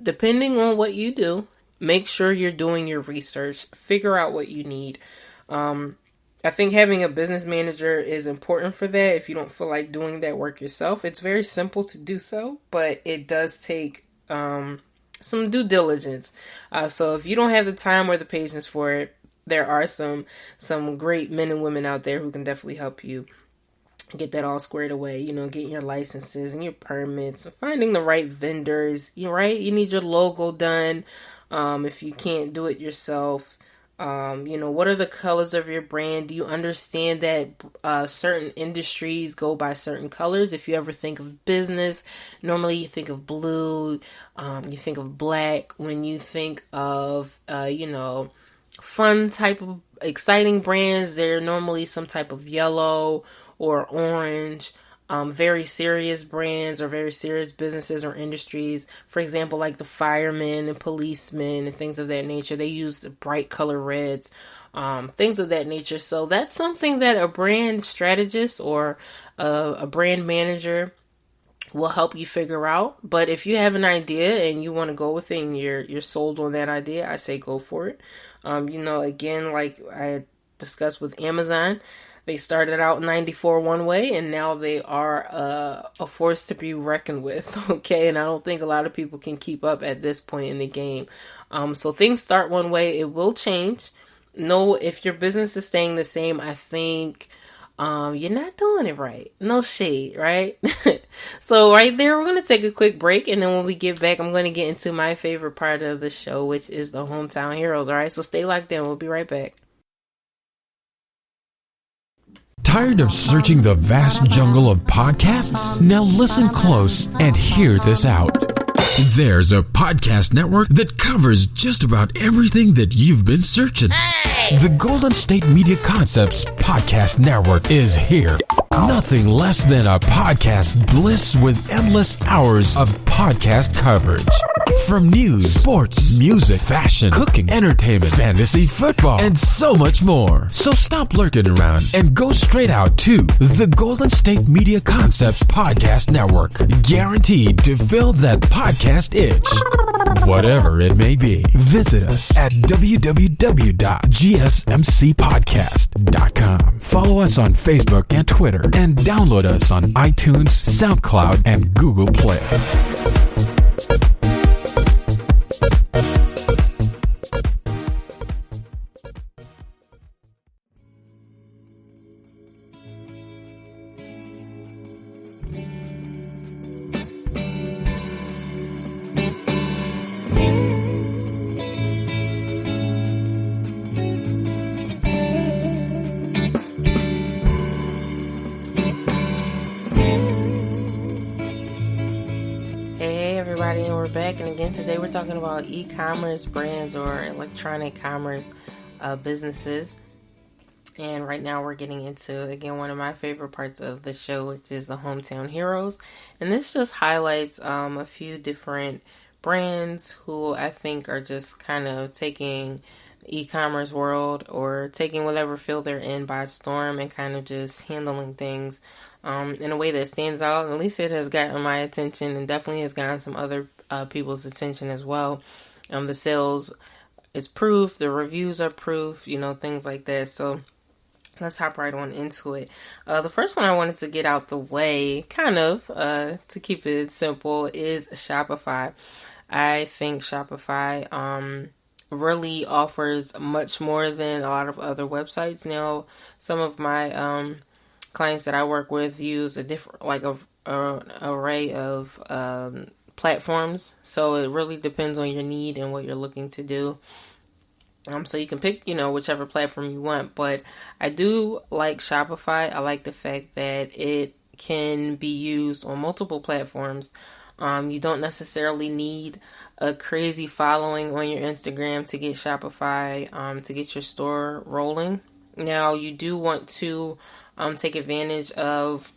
depending on what you do, make sure you're doing your research. Figure out what you need. I think having a business manager is important for that. If you don't feel like doing that work yourself, it's very simple to do so, but it does take some due diligence. So if you don't have the time or the patience for it, there are some great men and women out there who can definitely help you get that all squared away, getting your licenses and your permits, finding the right vendors, right? You need your logo done. If you can't do it yourself, What are the colors of your brand? Do you understand that certain industries go by certain colors? If you ever think of business, normally you think of blue, you think of black. When you think of, fun type of exciting brands, they're normally some type of yellow or orange. Very serious brands or very serious businesses or industries, for example, like the firemen and policemen and things of that nature, they use the bright color reds, things of that nature. So that's something that a brand strategist or a brand manager will help you figure out. But if you have an idea and you want to go with it and you're sold on that idea, I say go for it. Again, like I discussed with Amazon, they started out 94 one way, and now they are a force to be reckoned with, okay? And I don't think a lot of people can keep up at this point in the game. So things start one way, it will change. No, if your business is staying the same, I think you're not doing it right. No shade, right? So right there, we're going to take a quick break, and then when we get back, I'm going to get into my favorite part of the show, which is the hometown heroes, all right? So stay locked in. We'll be right back. Tired of searching the vast jungle of podcasts? Now listen close and hear this out. There's a podcast network that covers just about everything that you've been searching. Hey! The Golden State Media Concepts Podcast Network is here. Nothing less than a podcast bliss with endless hours of podcast coverage. From news, sports, music, fashion, cooking, entertainment, fantasy, football, and so much more. So stop lurking around and go straight out to the Golden State Media Concepts Podcast Network. Guaranteed to fill that podcast itch. Whatever it may be. Visit us at www.gsmcpodcast.com. Follow us on Facebook and Twitter, and download us on iTunes, SoundCloud, and Google Play. And we're back, and again today we're talking about e-commerce brands or electronic commerce businesses. And right now we're getting into, again, one of my favorite parts of the show, which is the hometown heroes. And this just highlights a few different brands who I think are just kind of taking e-commerce world or taking whatever field they're in by storm and kind of just handling things in a way that stands out. At least it has gotten my attention, and definitely has gotten some other people's attention as well. The sales is proof, the reviews are proof, things like that. So let's hop right on into it. The first one I wanted to get out the way, kind of, to keep it simple, is Shopify. I think Shopify really offers much more than a lot of other websites. Now, some of my clients that I work with use a different, an array of platforms. So it really depends on your need and what you're looking to do. So you can pick, whichever platform you want. But I do like Shopify. I like the fact that it can be used on multiple platforms. You don't necessarily need a crazy following on your Instagram to get Shopify, to get your store rolling. Now, you do want to take advantage of,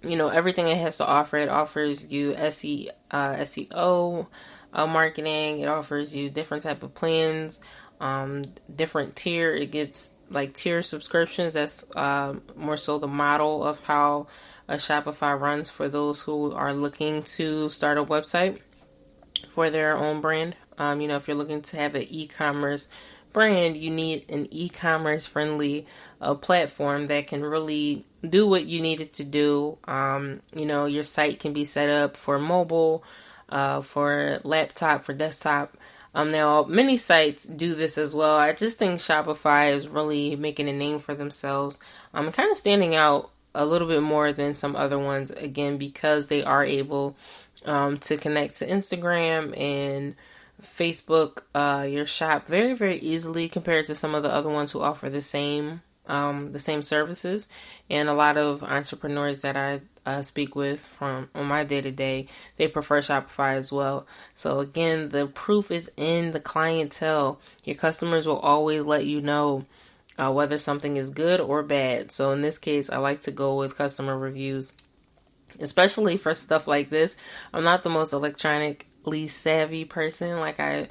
everything it has to offer. It offers you SEO marketing. It offers you different type of plans, different tier. It gets tier subscriptions. That's more so the model of how a Shopify runs for those who are looking to start a website for their own brand. If you're looking to have an e-commerce brand, you need an e-commerce friendly platform that can really do what you need it to do. Your site can be set up for mobile, for laptop, for desktop. Now, many sites do this as well. I just think Shopify is really making a name for themselves. Kind of standing out a little bit more than some other ones, again, because they are able to connect to Instagram and Facebook your shop very, very easily compared to some of the other ones who offer the same services. And a lot of entrepreneurs that I speak with from on my day-to-day, they prefer Shopify as well. So again, the proof is in the clientele. Your customers will always let you know whether something is good or bad. So in this case, I like to go with customer reviews, especially for stuff like this. I'm not the most electronically savvy person, like I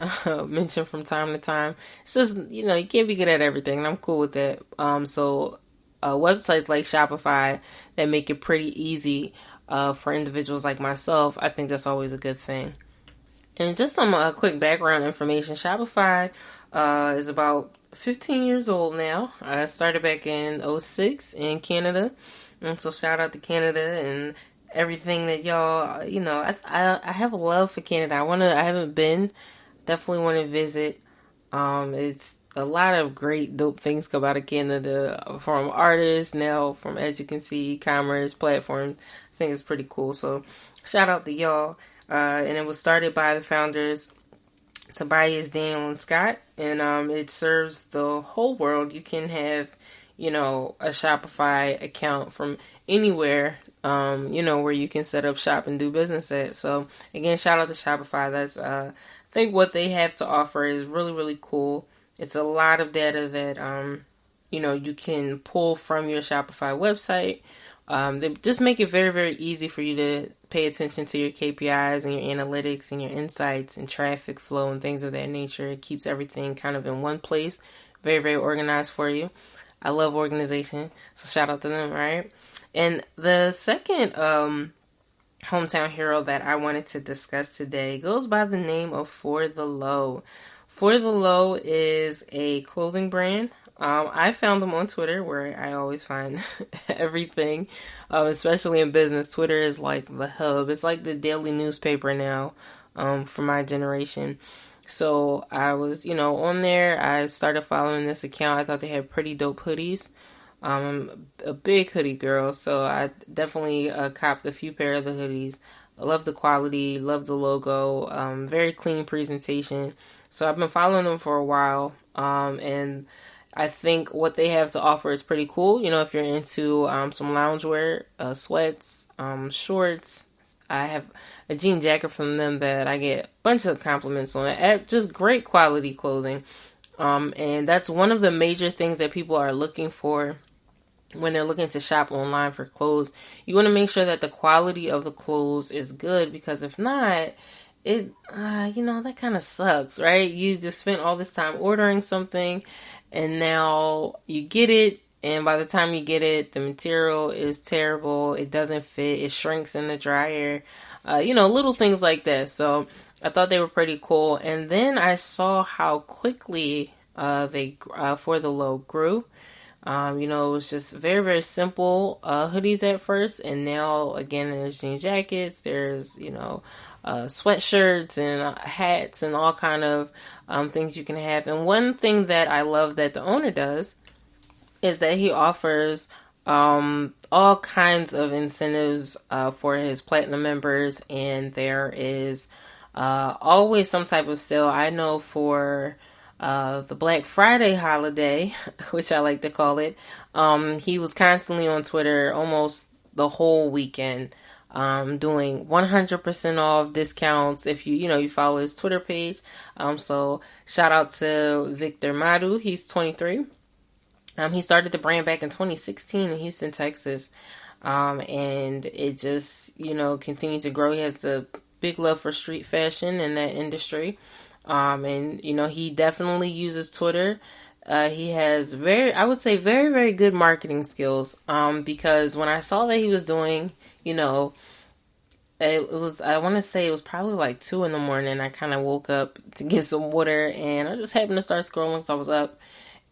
mentioned from time to time. It's just, you can't be good at everything, and I'm cool with that. So websites like Shopify that make it pretty easy for individuals like myself, I think that's always a good thing. And just some quick background information. Shopify is about 15 years old now. I started back in 2006 in Canada. And so shout out to Canada and everything that y'all, I have a love for Canada. I haven't been, definitely want to visit. It's a lot of great dope things come out of Canada from artists, now from, as you can see, e-commerce platforms. I think it's pretty cool. So shout out to y'all. And it was started by the founders, Tobias, Daniel, and Scott. And it serves the whole world. You can have, a Shopify account from anywhere, where you can set up shop and do business at. So again, shout out to Shopify. That's, I think what they have to offer is really, really cool. It's a lot of data that, you can pull from your Shopify website. They just make it very, very easy for you to pay attention to your KPIs and your analytics and your insights and traffic flow and things of that nature. It keeps everything kind of in one place, very, very organized for you. I love organization, so shout out to them, right? And the second hometown hero that I wanted to discuss today goes by the name of For the Low. For the Low is a clothing brand. I found them on Twitter, where I always find everything, especially in business. Twitter is like the hub. It's like the daily newspaper now for my generation. So I was, on there. I started following this account. I thought they had pretty dope hoodies. I'm a big hoodie girl, so I definitely copped a few pair of the hoodies. I love the quality, love the logo, very clean presentation. So I've been following them for a while, and I think what they have to offer is pretty cool. If you're into some loungewear, sweats, shorts. I have a jean jacket from them that I get a bunch of compliments on. Just great quality clothing. And that's one of the major things that people are looking for when they're looking to shop online for clothes. You want to make sure that the quality of the clothes is good, because if not, it, that kind of sucks, right? You just spent all this time ordering something and now you get it. And by the time you get it, the material is terrible. It doesn't fit. It shrinks in the dryer. Little things like that. So I thought they were pretty cool. And then I saw how quickly they For the Low grew. It was just very, very simple hoodies at first. And now, again, there's jean jackets. There's, sweatshirts and hats and all kind of things you can have. And one thing that I love that the owner does is that he offers all kinds of incentives for his platinum members, and there is always some type of sale. I know for the Black Friday holiday, which I like to call it, he was constantly on Twitter almost the whole weekend doing 100% off discounts if you follow his Twitter page. So shout out to Victor Madu. He's 23. He started the brand back in 2016 in Houston, Texas. And it just, continued to grow. He has a big love for street fashion in that industry. And he definitely uses Twitter. He has I would say very, very good marketing skills. Because when I saw that he was doing, I want to say it was probably like 2 a.m. I kind of woke up to get some water, and I just happened to start scrolling, so I was up.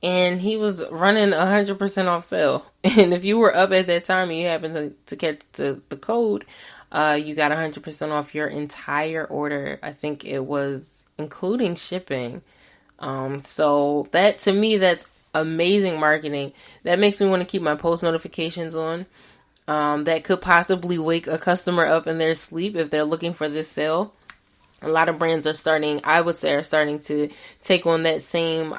And he was running 100% off sale. And if you were up at that time and you happened to catch the code, you got 100% off your entire order. I think it was including shipping. So that, to me, that's amazing marketing. That makes me want to keep my post notifications on. That could possibly wake a customer up in their sleep if they're looking for this sale. A lot of brands are starting to take on that same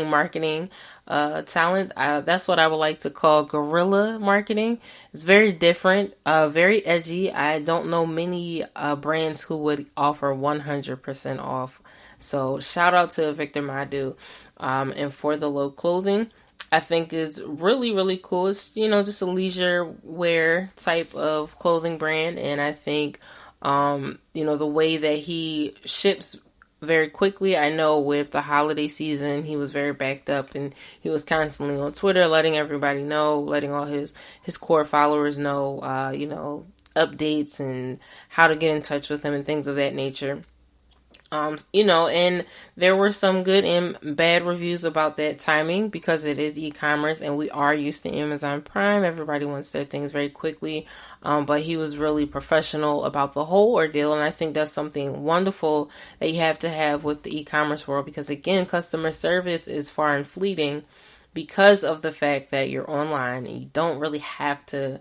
marketing talent. That's what I would like to call guerrilla marketing. It's very different, very edgy. I don't know many brands who would offer 100% off. So shout out to Victor Madu and For the Low Clothing. I think it's really, really cool. It's, just a leisure wear type of clothing brand. And I think, the way that he ships very quickly. I know with the holiday season, he was very backed up and he was constantly on Twitter, letting everybody know, letting all his core followers know, updates and how to get in touch with him and things of that nature. And there were some good and bad reviews about that timing because it is e-commerce and we are used to Amazon Prime. Everybody wants their things very quickly. But he was really professional about the whole ordeal. And I think that's something wonderful that you have to have with the e-commerce world because, again, customer service is far and fleeting because of the fact that you're online and you don't really have to,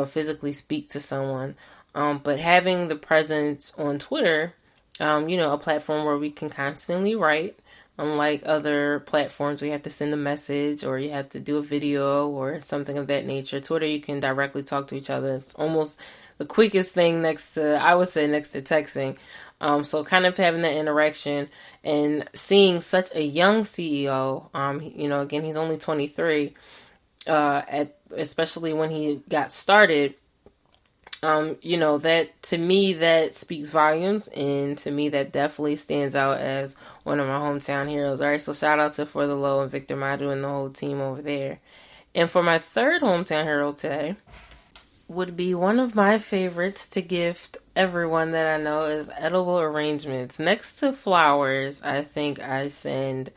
physically speak to someone. But having the presence on Twitter, a platform where we can constantly write, unlike other platforms where you have to send a message or you have to do a video or something of that nature. Twitter, you can directly talk to each other. It's almost the quickest thing next to texting. So kind of having that interaction and seeing such a young CEO, again, he's only 23, especially when he got started. That to me, that speaks volumes, and to me, that definitely stands out as one of my hometown heroes. All right, so shout out to For the Low and Victor Madu and the whole team over there. And for my third hometown hero today would be one of my favorites to gift everyone that I know is edible arrangements. Next to flowers, I think I send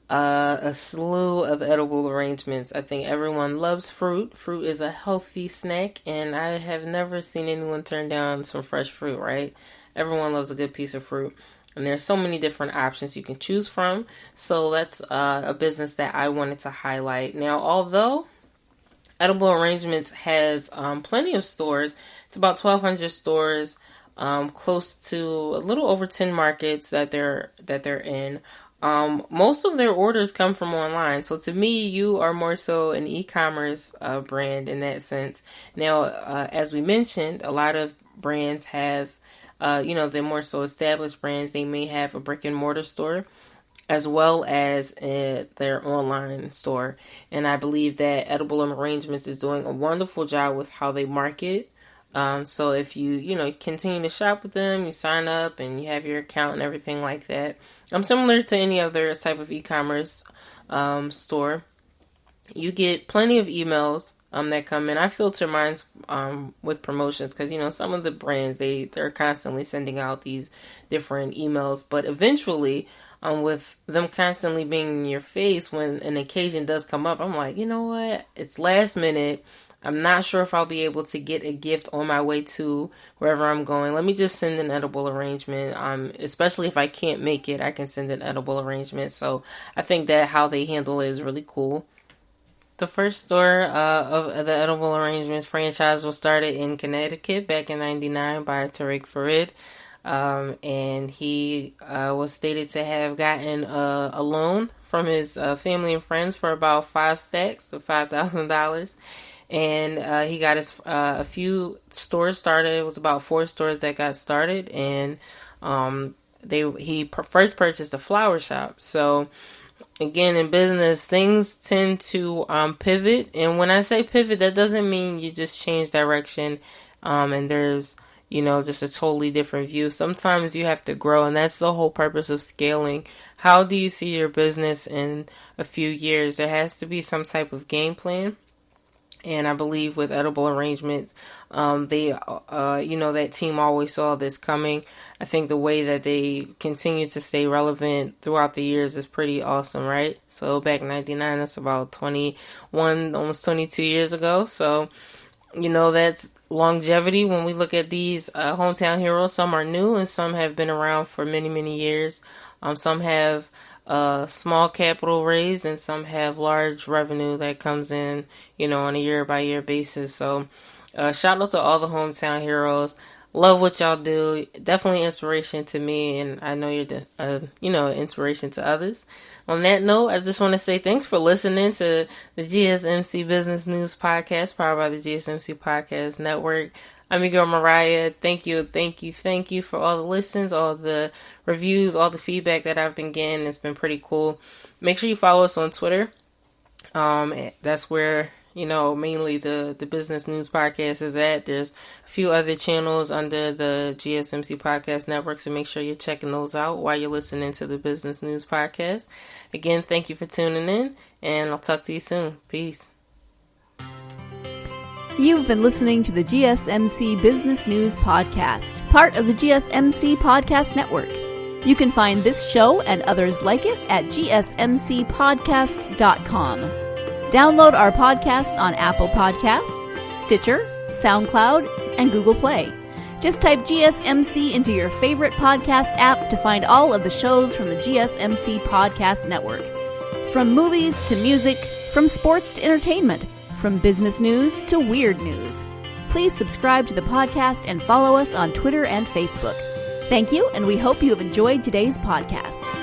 a slew of edible arrangements. I think everyone loves fruit. Fruit is a healthy snack, and I have never seen anyone turn down some fresh fruit, right? Everyone loves a good piece of fruit. And there's so many different options you can choose from. So that's a business that I wanted to highlight. Now, although Edible Arrangements has plenty of stores, it's about 1,200 stores, close to a little over 10 markets that they're in. Most of their orders come from online. So to me, you are more so an e-commerce brand in that sense. Now, as we mentioned, a lot of brands have, they're more so established brands. They may have a brick and mortar store as well as their online store. And I believe that Edible Arrangements is doing a wonderful job with how they market. So if you continue to shop with them, you sign up and you have your account and everything like that. Similar to any other type of e-commerce store. You get plenty of emails that come in. I filter mine with promotions because, some of the brands, they're constantly sending out these different emails. But eventually, with them constantly being in your face when an occasion does come up, I'm like, you know what? It's last minute. I'm not sure if I'll be able to get a gift on my way to wherever I'm going. Let me just send an edible arrangement. Especially if I can't make it, I can send an edible arrangement. So I think that how they handle it is really cool. The first store of the Edible Arrangements franchise was started in Connecticut back in '99 by Tariq Farid. And he was stated to have gotten a loan from his family and friends for about 5 stacks of $5,000. And he got his a few stores started. It was about 4 stores that got started, and he first purchased a flower shop. So again, in business, things tend to pivot. And when I say pivot, that doesn't mean you just change direction and there's just a totally different view. Sometimes you have to grow, and that's the whole purpose of scaling. How do you see your business in a few years? There has to be some type of game plan. And I believe with Edible Arrangements, that team always saw this coming. I think the way that they continue to stay relevant throughout the years is pretty awesome, right? So back in '99, that's about 21, almost 22 years ago. So, that's longevity. When we look at these hometown heroes, some are new and some have been around for many, many years. Some have small capital raised and some have large revenue that comes in, on a year by year basis. So shout out to all the hometown heroes. Love what y'all do. Definitely inspiration to me, and I know you're inspiration to others. On that note, I just want to say thanks for listening to the GSMC Business News Podcast, powered by the GSMC Podcast Network. I'm your girl, Moriah. Thank you for all the listens, all the reviews, all the feedback that I've been getting. It's been pretty cool. Make sure you follow us on Twitter. That's where, mainly the Business News Podcast is at. There's a few other channels under the GSMC Podcast Network, so make sure you're checking those out while you're listening to the Business News Podcast. Again, thank you for tuning in, and I'll talk to you soon. Peace. You've been listening to the GSMC Business News Podcast, part of the GSMC Podcast Network. You can find this show and others like it at gsmcpodcast.com. Download our podcast on Apple Podcasts, Stitcher, SoundCloud, and Google Play. Just type GSMC into your favorite podcast app to find all of the shows from the GSMC Podcast Network. From movies to music, from sports to entertainment, from business news to weird news. Please subscribe to the podcast and follow us on Twitter and Facebook. Thank you, and we hope you have enjoyed today's podcast.